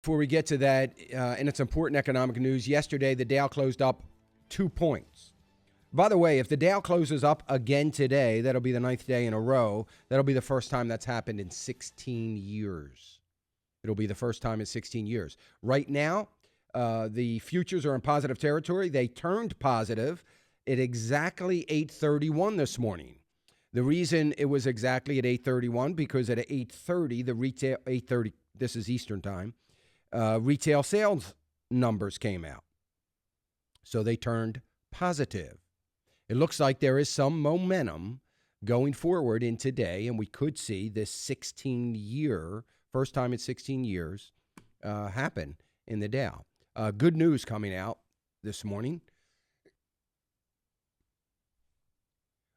Before we get to that, and it's important economic news, yesterday the Dow closed up 2 points. By the way, if the Dow closes up again today, that'll be the ninth day in a row. That'll be the first time that's happened in 16 years. It'll be the first time in 16 years. Right now, the futures are in positive territory. They turned positive at exactly 8:31 this morning. The reason it was exactly at 8:31 because at 8:30 the retail 8:30 this is Eastern time. Retail sales numbers came out. So they turned positive. It looks like there is some momentum going forward in today, and we could see this 16-year, first time in 16 years, happen in the Dow. Good news coming out this morning.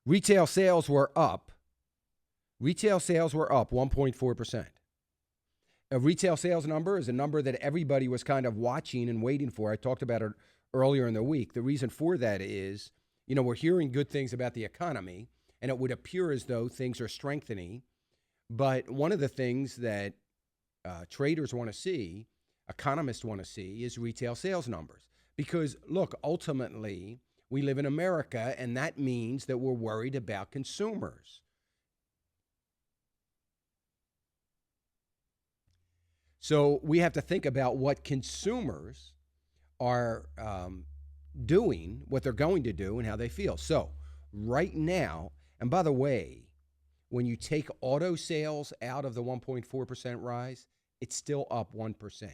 Retail sales were up. Retail sales were up 1.4%. A retail sales number is a number that everybody was kind of watching and waiting for. I talked about it earlier in the week. The reason for that is, we're hearing good things about the economy, and it would appear as though things are strengthening. But one of the things that traders want to see, economists want to see, is retail sales numbers. Because, look, ultimately, we live in America, and that means that we're worried about consumers. So we have to think about what consumers are doing, what they're going to do, and how they feel. So right now, and by the way, when you take auto sales out of the 1.4% rise, it's still up 1%.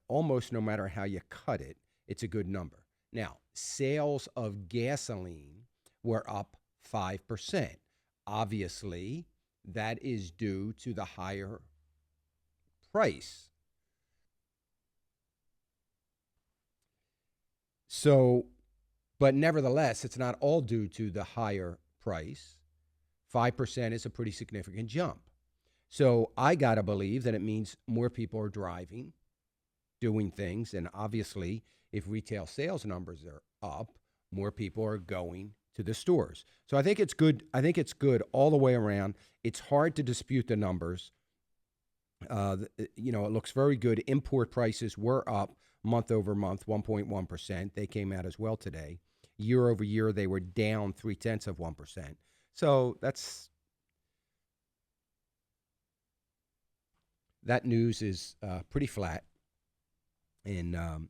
Almost no matter how you cut it, it's a good number. Now, sales of gasoline were up 5%. Obviously, that is due to the higher price. So, but nevertheless, it's not all due to the higher price. 5% is a pretty significant jump. So I got to believe that it means more people are driving, doing things. And obviously, if retail sales numbers are up, more people are going to the stores. So I think it's good. I think it's good all the way around. It's hard to dispute the numbers. It looks very good. Import prices were up month over month, 1.1%. They came out as well today. Year over year, they were down 0.3%. So that news is pretty flat, and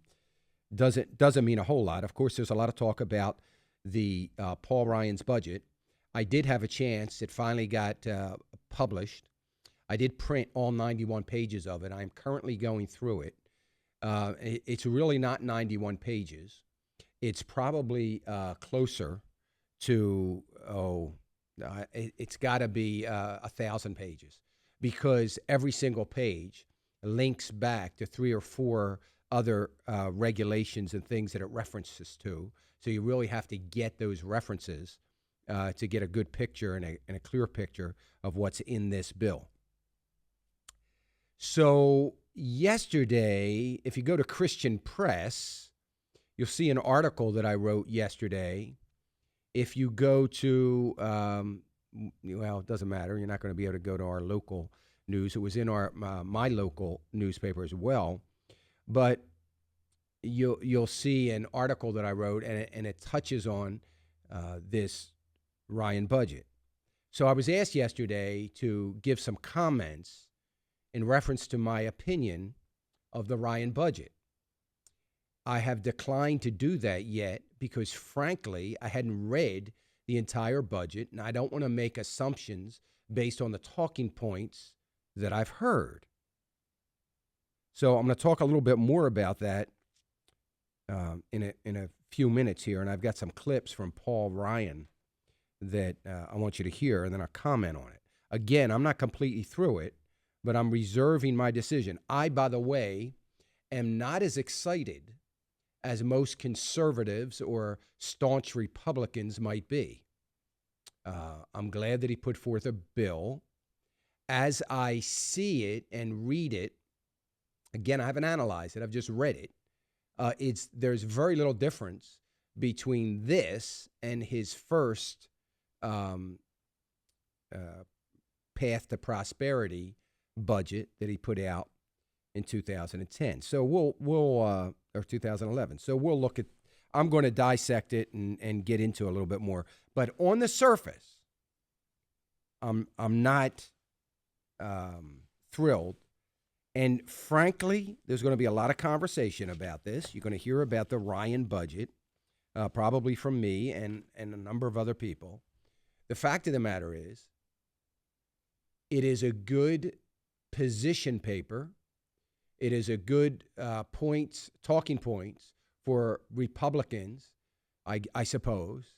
doesn't mean a whole lot. Of course, there's a lot of talk about the Paul Ryan's budget. I did have a chance. It finally got published. I did print all 91 pages of it. I'm currently going through it. It's really not 91 pages. It's probably closer to, it's got to be 1,000 pages, because every single page links back to 3 or 4 other regulations and things that it references to. So you really have to get those references to get a good picture and a clear picture of what's in this bill. So yesterday, if you go to Christian Press, you'll see an article that I wrote yesterday. If you go to, it doesn't matter. You're not going to be able to go to our local news. It was in my local newspaper as well. But you'll see an article that I wrote, and it touches on this Ryan budget. So I was asked yesterday to give some comments in reference to my opinion of the Ryan budget. I have declined to do that yet because, frankly, I hadn't read the entire budget, and I don't want to make assumptions based on the talking points that I've heard. So I'm going to talk a little bit more about that in a few minutes here, and I've got some clips from Paul Ryan that I want you to hear, and then I'll comment on it. Again, I'm not completely through it, but I'm reserving my decision. I, by the way, am not as excited as most conservatives or staunch Republicans might be. I'm glad that he put forth a bill. As I see it and read it, again, I haven't analyzed it, I've just read it. There's very little difference between this and his first Path to Prosperity budget that he put out in 2010. So or 2011. So we'll look at. I'm going to dissect it and get into a little bit more. But on the surface, I'm not thrilled. And frankly, there's going to be a lot of conversation about this. You're going to hear about the Ryan budget, probably from me and a number of other people. The fact of the matter is, it is a good position paper. It is a good talking points for Republicans, I suppose,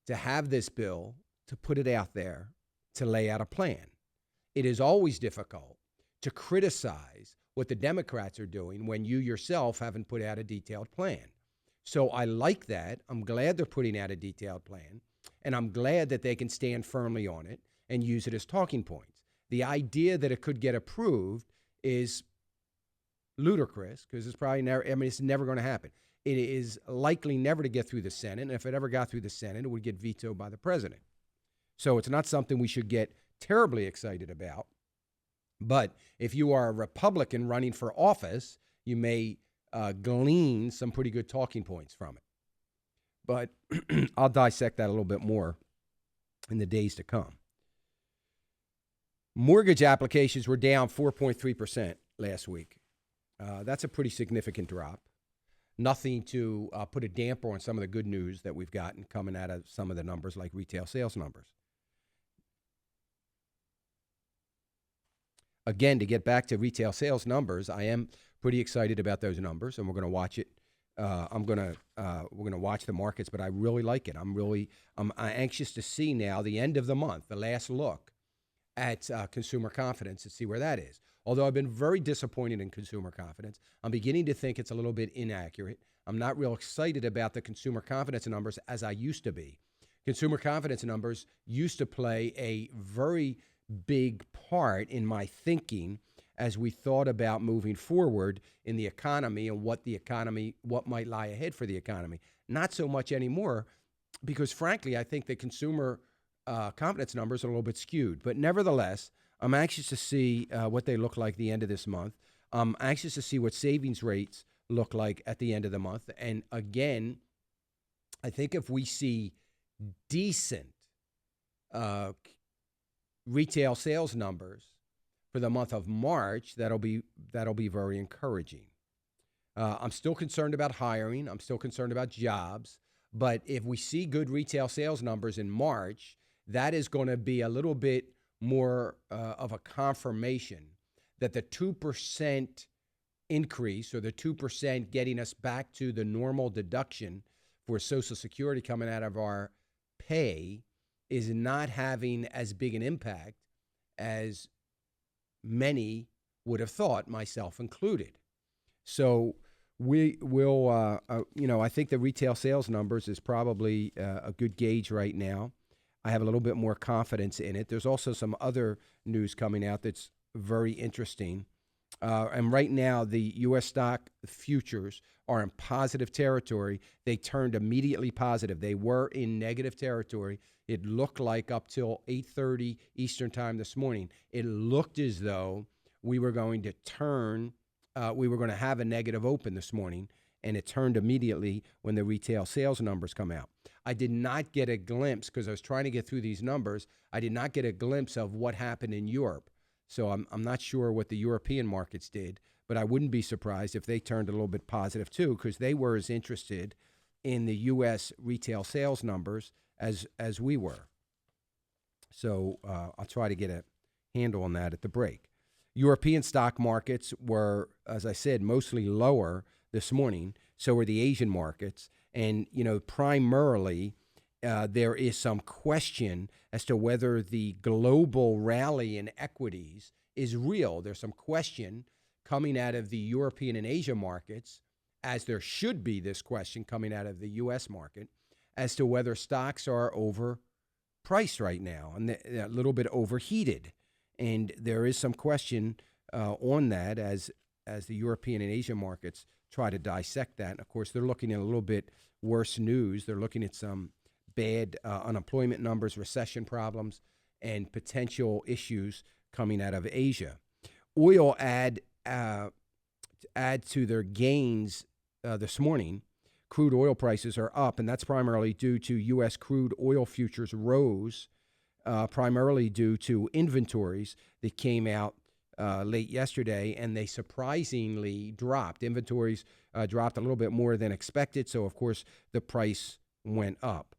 to have this bill, to put it out there, to lay out a plan. It is always difficult to criticize what the Democrats are doing when you yourself haven't put out a detailed plan. So I like that. I'm glad they're putting out a detailed plan, and I'm glad that they can stand firmly on it and use it as talking points. The idea that it could get approved is ludicrous because it's probably never, it's never going to happen. It is likely never to get through the Senate, and if it ever got through the Senate, it would get vetoed by the president. So it's not something we should get terribly excited about. But if you are a Republican running for office, you may glean some pretty good talking points from it. But I'll dissect that a little bit more in the days to come. Mortgage applications were down 4.3% last week. That's a pretty significant drop. Nothing to put a damper on some of the good news that we've gotten coming out of some of the numbers like retail sales numbers. Again, to get back to retail sales numbers, I am pretty excited about those numbers, and we're going to watch it. We're going to watch the markets, but I really like it. I'm anxious to see now the end of the month, the last look at consumer confidence, to see where that is. Although I've been very disappointed in consumer confidence, I'm beginning to think it's a little bit inaccurate. I'm not real excited about the consumer confidence numbers as I used to be. Consumer confidence numbers used to play a very big part in my thinking as we thought about moving forward in the economy and what might lie ahead for the economy. Not so much anymore, because frankly, I think the consumer confidence numbers are a little bit skewed. But nevertheless, I'm anxious to see what they look like the end of this month. I'm anxious to see what savings rates look like at the end of the month. And again, I think if we see decent retail sales numbers for the month of March, that'll be very encouraging. I'm still concerned about hiring. I'm still concerned about jobs. But if we see good retail sales numbers in March, that is going to be a little bit more of a confirmation that the 2% increase, or the 2% getting us back to the normal deduction for Social Security coming out of our pay, is not having as big an impact as many would have thought, myself included. So we will, I think the retail sales numbers is probably a good gauge right now. I have a little bit more confidence in it. There's also some other news coming out that's very interesting. And right now, the U.S. stock futures are in positive territory. They turned immediately positive. They were in negative territory. It looked like up till 8:30 Eastern time this morning, it looked as though we were going to have a negative open this morning, and it turned immediately when the retail sales numbers come out. I did not get a glimpse, because I was trying to get through these numbers, I did not get a glimpse of what happened in Europe. So I'm not sure what the European markets did, but I wouldn't be surprised if they turned a little bit positive too, because they were as interested in the U.S. retail sales numbers as we were. So I'll try to get a handle on that at the break. European stock markets were, as I said, mostly lower this morning. So were the Asian markets. And, primarily there is some question as to whether the global rally in equities is real. There's some question coming out of the European and Asia markets, as there should be this question coming out of the U.S. market, as to whether stocks are overpriced right now and a little bit overheated. And there is some question on that as the European and Asian markets try to dissect that. And of course, they're looking at a little bit worse news. They're looking at some bad unemployment numbers, recession problems, and potential issues coming out of Asia. Oil add to their gains this morning. Crude oil prices are up, and that's primarily due to U.S. crude oil futures rose, primarily due to inventories that came out late yesterday, and they surprisingly dropped. Inventories dropped a little bit more than expected, so of course the price went up.